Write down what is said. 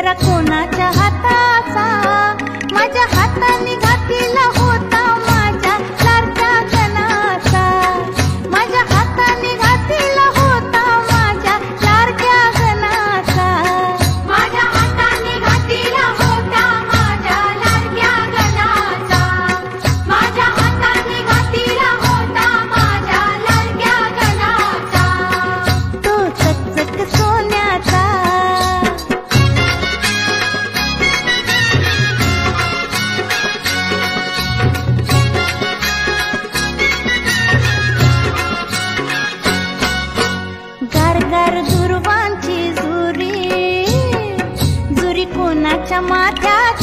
गजरा कोणाच्या हाताचा, माझ्या हाताने घातलेला होता माझ्या लाडक्या गणाचा, माझ्या हाताने घातलेला होता माझ्या लाडक्या गणाचा, माझ्या हाताने घातलेला होता माझ्या लाडक्या गणाचा, माझ्या हाताने घातलेला होता माझ्या लाडक्या गणाचा, तो चकचक सोन्याचा. गार दुर्वांची जुरी, जुरी कोणाच्या माथ्यात